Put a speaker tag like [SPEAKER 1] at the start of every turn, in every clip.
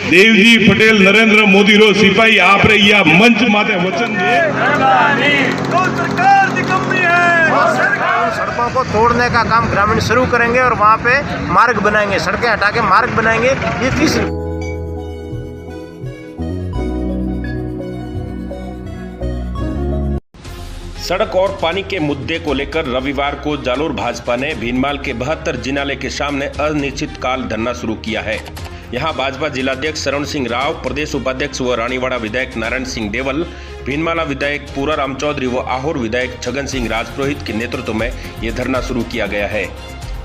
[SPEAKER 1] देवजी पटेल नरेंद्र मोदी रो सिपाही आप रे या मंच माते वचन दिए।
[SPEAKER 2] सड़कों को तोड़ने का काम ग्रामीण शुरू करेंगे और वहाँ पे मार्ग बनाएंगे, सड़कें हटा के मार्ग बनाएंगे। ये तीसरी
[SPEAKER 3] सड़क और पानी के मुद्दे को लेकर रविवार को जालोर भाजपा ने भीनमाल के 72 जिनालय के सामने अनिश्चितकाल धरना शुरू किया है। यहां भाजपा जिलाध्यक्ष शरण सिंह राव, प्रदेश उपाध्यक्ष व रानीवाड़ा विधायक नारायण सिंह देवल, भीनमाला विधायक पूराराम चौधरी व आहोर विधायक छगन सिंह राजपुरोहित के नेतृत्व में ये धरना शुरू किया गया है।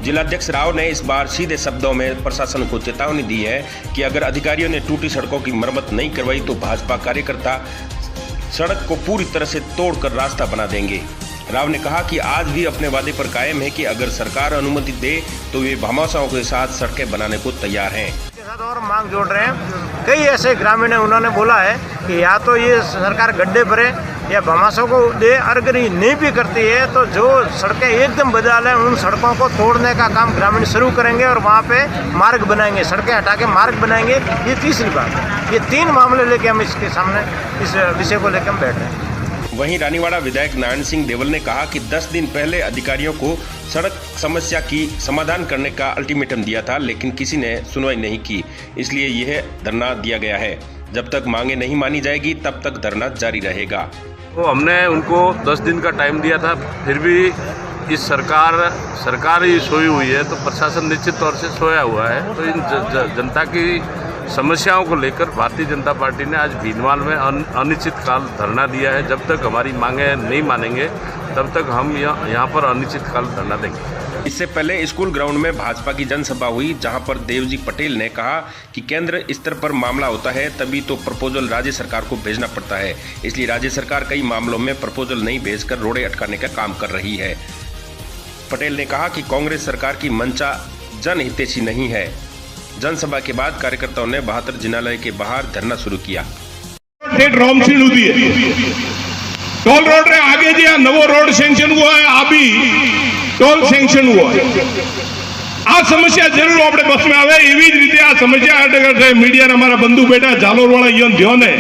[SPEAKER 3] जिलाध्यक्ष राव ने इस बार सीधे शब्दों में प्रशासन को चेतावनी दी है कि अगर अधिकारियों ने टूटी सड़कों की मरम्मत नहीं करवाई तो भाजपा कार्यकर्ता सड़क को पूरी तरह से तोड़कर रास्ता बना देंगे। राव ने कहा कि आज भी अपने वादे पर कायम है कि अगर सरकार अनुमति दे तो वे भामाशाहों के साथ सड़कें बनाने को तैयार हैं।
[SPEAKER 2] के साथ और मांग जोड़ रहे हैं। कई ऐसे ग्रामीण हैं, उन्होंने बोला है कि या तो ये सरकार गड्ढे भरे या भामाशाहों को दे, और अगर ये नहीं भी करती है तो जो सड़कें एकदम बदहाल हैं उन सड़कों को तोड़ने का काम ग्रामीण शुरू करेंगे और वहाँ पे मार्ग बनाएंगे, सड़कें हटा के मार्ग बनाएंगे। ये तीसरी बात है। ये 3 मामले लेके हम इसके सामने इस विषय को लेकर हम बैठ रहे हैं।
[SPEAKER 3] वहीं रानीवाड़ा विधायक नारायण सिंह देवल ने कहा कि 10 दिन पहले अधिकारियों को सड़क समस्या की समाधान करने का अल्टीमेटम दिया था, लेकिन किसी ने सुनवाई नहीं की, इसलिए यह धरना दिया गया है। जब तक मांगे नहीं मानी जाएगी तब तक धरना जारी रहेगा।
[SPEAKER 4] तो हमने उनको 10 दिन का टाइम दिया था, फिर भी इस सरकार ही सोई हुई है, तो प्रशासन निश्चित तौर से सोया हुआ है। तो इन जनता की समस्याओं को लेकर भारतीय जनता पार्टी ने आज भीनमाल में अनिश्चितकाल धरना दिया है। जब तक हमारी मांगे नहीं मानेंगे तब तक हम यहाँ पर अनिश्चितकाल धरना देंगे।
[SPEAKER 3] इससे पहले स्कूल ग्राउंड में भाजपा की जनसभा हुई, जहां पर देवजी पटेल ने कहा कि केंद्र स्तर पर मामला होता है तभी तो प्रपोजल राज्य सरकार को भेजना पड़ता है, इसलिए राज्य सरकार कई मामलों में प्रपोजल नहीं भेजकर रोड़े अटकाने का काम कर रही है। पटेल ने कहा कि कांग्रेस सरकार की मंशा जनहितैषी नहीं है। जनसभा के बाद कार्यकर्ताओं ने 72 जिनालय के बाहर धरना शुरू किया।
[SPEAKER 1] टोल रोड रे आगे जो नवो रोड सेंक्शन हुआ है, अभी टोल सेंक्शन हुआ है। आ समस्या जरूर अपने बस में आवे, एवी ज रीते आ समस्या अटक मीडिया हमारा बंधु बेटा जालोर वाला यूं ध्यान है।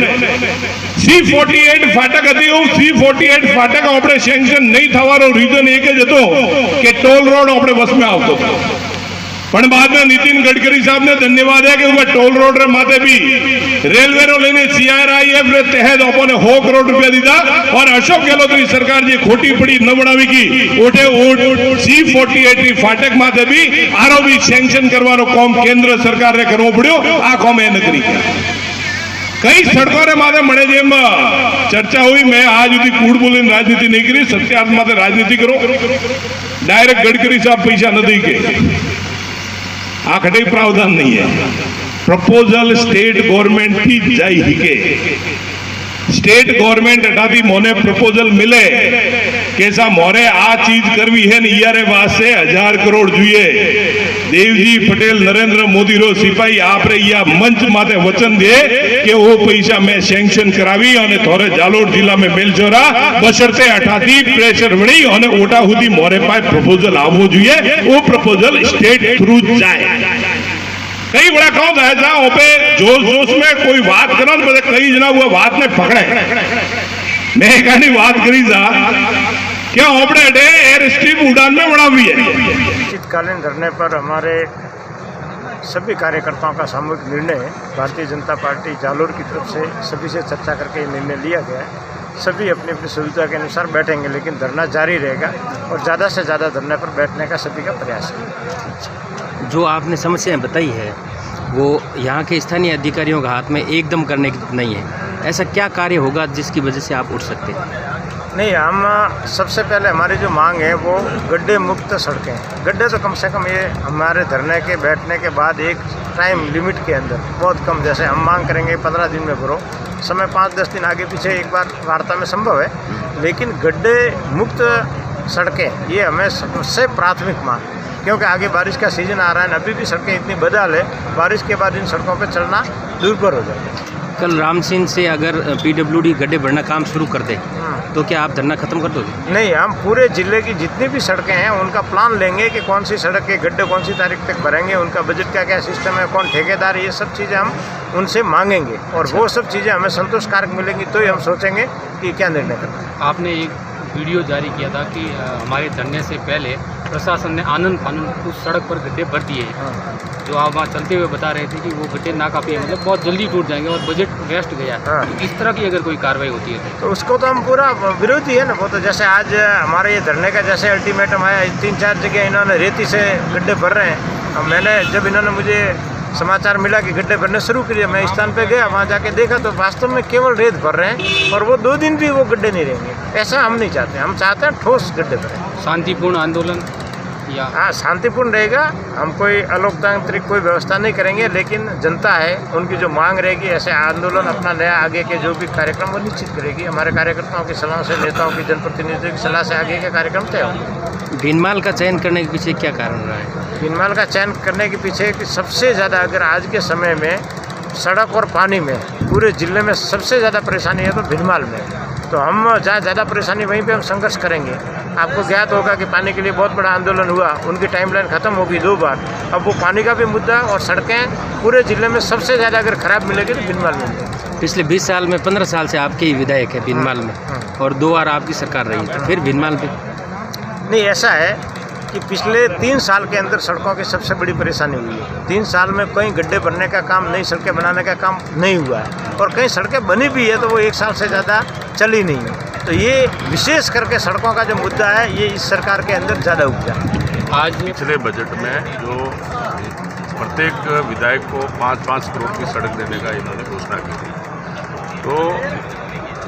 [SPEAKER 1] C48 फाटक હતી, C48 फाटक આપણે સેન્કશન નહીં થવાનો રીઝન એક જ હતો કે ટોલ રોડ આપણે બસ में આવતો હતો। પણ बाद में नितिन गडकरी साहब ने धन्यवाद है कि वो टोल रोड रे माथे भी रेलवे रो लेने CRIF रे तहत अपने 100 करोड़ रुपया दीदा और अशोक गहलोत की सरकार जी खोटी पड़ी न बनावी की ओटे C48 फाटक माथे भी आरोबी सेंक्शन करवानो काम केंद्र सरकार रे करवो पड्यो। आ काम ए न करी। कई सड़कों रे माथे मणे जेम चर्चा हुई, मैं आज સુધી कूड़ बोली राजनीति नहीं करी, सत्यार्थ माथे राजनीति करो। डायरेक्ट गडकरी साहब पैसा न दी के आ कटे प्रावधान नहीं है। प्रपोजल स्टेट गवर्नमेंट थी जाई हिके, स्टेट गवर्नमेंट अठाती मोने प्रपोजल मिले कैसा मोरे आ चीज करवी है यारे वास्ते 1000 करोड़ जुए। देवजी पटेल नरेंद्र मोदी रो सिपाही आप रे या मंच माते वचन दे कि वो पैसा मैं सेंक्शन करावी और थोड़े जालोर जिला में मेलचोरा बशर्ते अठाती प्रेशर वणी और ओटा हुदी मोरे पास प्रपोजल आवो जुए। वो प्रपोजल स्टेट थ्रू जाए। कई बड़ा कौन है जा ओपे जोश में कोई बात करो तो कई जना हुआ बात ने पकड़े। मैं कहनी बात करी जा क्या ओपड़े डे एयर स्ट्रिप उड़ान में बनावी है।
[SPEAKER 2] शीतकालीन धरने पर हमारे सभी कार्यकर्ताओं का सामूहिक निर्णय भारतीय जनता पार्टी जालोर की तरफ से सभी से चर्चा करके निर्णय लिया गया है। सभी अपनी अपनी सुविधा के अनुसार बैठेंगे, लेकिन धरना जारी रहेगा और ज़्यादा से ज़्यादा धरने पर बैठने का सभी का प्रयास है।
[SPEAKER 5] जो आपने समस्याएं बताई है वो यहाँ के स्थानीय अधिकारियों के हाथ में एकदम करने की नहीं है। ऐसा क्या कार्य होगा जिसकी वजह से आप उठ सकते हैं?
[SPEAKER 2] नहीं, हम सबसे पहले हमारी जो मांग है वो गड्ढे मुक्त सड़कें। गड्ढे तो कम से कम ये हमारे धरने के बैठने के बाद एक टाइम लिमिट के अंदर बहुत कम, जैसे हम मांग करेंगे 15 दिन में भरो, समय 5-10 दिन आगे पीछे एक बार वार्ता में संभव है, लेकिन गड्ढे मुक्त सड़कें ये हमें सबसे प्राथमिक मांग, क्योंकि आगे बारिश का सीजन आ रहा है। अभी भी सड़कें इतनी बदहाल है, बारिश के बाद इन सड़कों पर चलना दुर्भर हो जाएगा।
[SPEAKER 5] कल रामसिंह से अगर पीडब्ल्यूडी गड्ढे भरना काम शुरू कर दे तो क्या आप धरना खत्म कर दोगे?
[SPEAKER 2] नहीं, हम पूरे जिले की जितनी भी सड़कें हैं उनका प्लान लेंगे कि कौन सी सड़क के गड्ढे कौन सी तारीख तक भरेंगे, उनका बजट का क्या सिस्टम है, कौन ठेकेदार, ये सब चीज़ें हम उनसे मांगेंगे और वो सब चीज़ें हमें संतोषकारक मिलेंगी तो ही हम सोचेंगे कि क्या निर्णय करना है।
[SPEAKER 6] आपने एक वीडियो जारी किया था कि हमारे धरने से पहले प्रशासन ने आनंद फानंद उस सड़क पर गड्ढे भर दिए, जो आप वहाँ चलते हुए बता रहे थे कि वो गड्ढे नाकाफी है, मतलब बहुत जल्दी टूट जाएंगे और बजट वेस्ट गया है।
[SPEAKER 2] हाँ।
[SPEAKER 6] तो इस तरह की अगर कोई कार्रवाई होती है
[SPEAKER 2] तो उसको तो हम पूरा विरोधी है ना। वो तो जैसे आज हमारे ये धरने का जैसे अल्टीमेटम आया, 3-4 जगह इन्होंने रेती से गड्ढे भर रहे हैं। अब मैंने जब इन्होंने मुझे समाचार मिला कि गड्ढे भरने शुरू किए, मैं स्थान पे गया, वहाँ जाके देखा तो वास्तव में केवल रेत भर रहे हैं और वो 2 दिन भी वो गड्ढे नहीं रहेंगे। ऐसा हम नहीं चाहते, हम चाहते हैं ठोस गड्ढे भरें।
[SPEAKER 6] शांतिपूर्ण आंदोलन या
[SPEAKER 2] हाँ, शांतिपूर्ण रहेगा, हम कोई अलोकतांत्रिक कोई व्यवस्था नहीं करेंगे, लेकिन जनता है उनकी जो मांग रहेगी, ऐसे आंदोलन अपना नया आगे के जो भी कार्यक्रम वो निश्चित करेगी। हमारे कार्यकर्ताओं की सलाह से, नेताओं की, जनप्रतिनिधियों की सलाह से आगे के कार्यक्रम तय होंगे।
[SPEAKER 5] भीनमाल का चयन करने के पीछे क्या कारण रहा है?
[SPEAKER 2] भीनमाल का चयन करने के पीछे कि सबसे ज़्यादा अगर आज के समय में सड़क और पानी में पूरे जिले में सबसे ज़्यादा परेशानी है तो भीनमाल में, तो हम जहाँ ज़्यादा परेशानी वहीं पे हम संघर्ष करेंगे। आपको ज्ञात होगा कि पानी के लिए बहुत बड़ा आंदोलन हुआ, उनकी टाइमलाइन ख़त्म होगी 2 बार। अब वो पानी का भी मुद्दा और सड़कें पूरे जिले में सबसे ज़्यादा अगर ख़राब मिलेगी तो भीनमाल में मिलेगी।
[SPEAKER 5] पिछले 20 साल में 15 साल से आपके ही विधायक है भीनमाल में और 2 बार आपकी सरकार रही, तो फिर भीनमाल पे
[SPEAKER 2] नहीं, ऐसा है कि पिछले 3 साल के अंदर सड़कों की सबसे बड़ी परेशानी हुई है। 3 साल में कहीं गड्ढे भरने का काम, नई सड़कें बनाने का काम नहीं हुआ है और कहीं सड़कें बनी भी है तो वो 1 साल से ज़्यादा चली नहीं है। तो ये विशेष करके सड़कों का जो मुद्दा है ये इस सरकार के अंदर ज़्यादा उपजा है।
[SPEAKER 4] आज पिछले बजट में जो प्रत्येक विधायक को 5-5 करोड़ की सड़क देने का इन्होंने घोषणा की थी, तो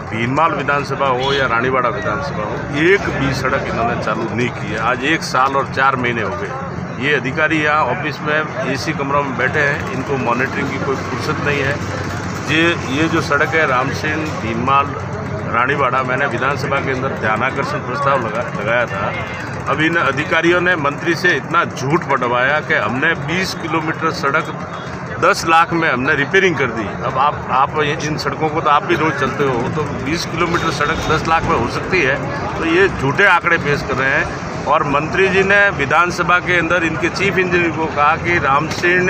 [SPEAKER 4] भीनमाल विधानसभा हो या रानीवाड़ा विधानसभा हो, एक भी सड़क इन्होंने चालू नहीं की है। आज 1 साल और 4 महीने हो गए। ये अधिकारी यहाँ ऑफिस में एसी कमरों में बैठे हैं, इनको मॉनिटरिंग की कोई फुर्सत नहीं है। ये जो सड़क है रामसिंह भीनमाल रानीवाड़ा, मैंने विधानसभा के अंदर ध्यानाकर्षण प्रस्ताव लगाया था। अब इन अधिकारियों ने मंत्री से इतना झूठ बढ़वाया कि हमने 20 किलोमीटर सड़क 10 लाख में हमने रिपेयरिंग कर दी। अब आप इन सड़कों को तो आप भी रोज़ चलते हो, तो 20 किलोमीटर सड़क 10 लाख में हो सकती है? तो ये झूठे आंकड़े पेश कर रहे हैं। और मंत्री जी ने विधानसभा के अंदर इनके चीफ इंजीनियर को कहा कि रामसिंह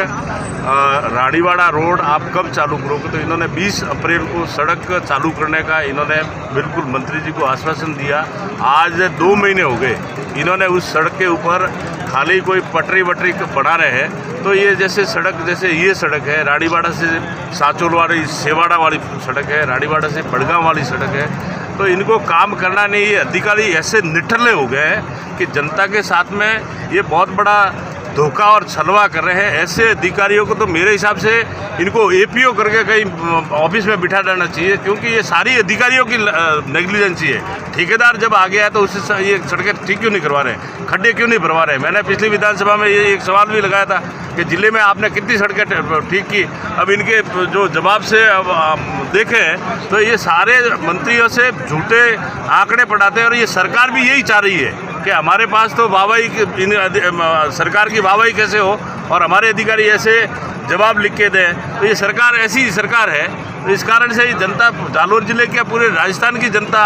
[SPEAKER 4] रानीवाड़ा रोड आप कब चालू करोगे, तो इन्होंने 20 अप्रैल को सड़क चालू करने का इन्होंने बिल्कुल मंत्री जी को आश्वासन दिया। आज 2 महीने हो गए, इन्होंने उस सड़क के ऊपर खाली कोई पटरी वटरी बना रहे हैं। तो ये जैसे सड़क, जैसे ये सड़क है रानीवाड़ा से साचोल वाली सेवाड़ा वाली सड़क है, रानीवाड़ा से बड़गांव वाली सड़क है, तो इनको काम करना नहीं। ये अधिकारी ऐसे निठल्ले हो गए हैं कि जनता के साथ में ये बहुत बड़ा धोखा और छलवा कर रहे हैं। ऐसे अधिकारियों को तो मेरे हिसाब से इनको एपीओ करके कहीं ऑफिस में बिठा देना चाहिए, क्योंकि ये सारी अधिकारियों की नेग्लिजेंसी है। ठेकेदार जब आ गया है तो उससे ये सड़कें ठीक क्यों नहीं करवा रहे हैं, खड्डे क्यों नहीं भरवा रहे हैं? मैंने पिछली विधानसभा में ये एक सवाल भी लगाया था कि जिले में आपने कितनी सड़कें ठीक की। अब इनके जो जवाब से अब देखें तो ये सारे मंत्रियों से झूठे आंकड़े पढ़ाते हैं और ये सरकार भी यही चाह रही है कि हमारे पास तो वाहवाही सरकार की वाहवाही कैसे हो और हमारे अधिकारी ऐसे जवाब लिख के दें। तो ये सरकार ऐसी सरकार है, तो इस कारण से जनता, जालोर जिले की पूरे राजस्थान की जनता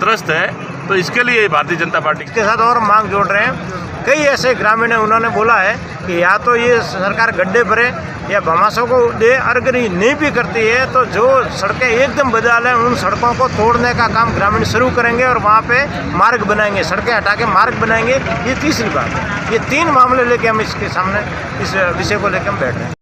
[SPEAKER 4] त्रस्त है। तो इसके लिए भारतीय जनता पार्टी
[SPEAKER 2] के साथ और मांग जोड़ रहे हैं। कई ऐसे ग्रामीण हैं, उन्होंने बोला है कि या तो ये सरकार गड्ढे भरे या भमासों को दे, और अगर ये नहीं भी करती है तो जो सड़कें एकदम बदहाल हैं उन सड़कों को तोड़ने का काम ग्रामीण शुरू करेंगे और वहाँ पे मार्ग बनाएंगे, सड़कें हटा के मार्ग बनाएंगे। ये तीसरी बात है। ये 3 मामले लेके हम इसके सामने इस विषय को लेकर हम बैठ रहे हैं।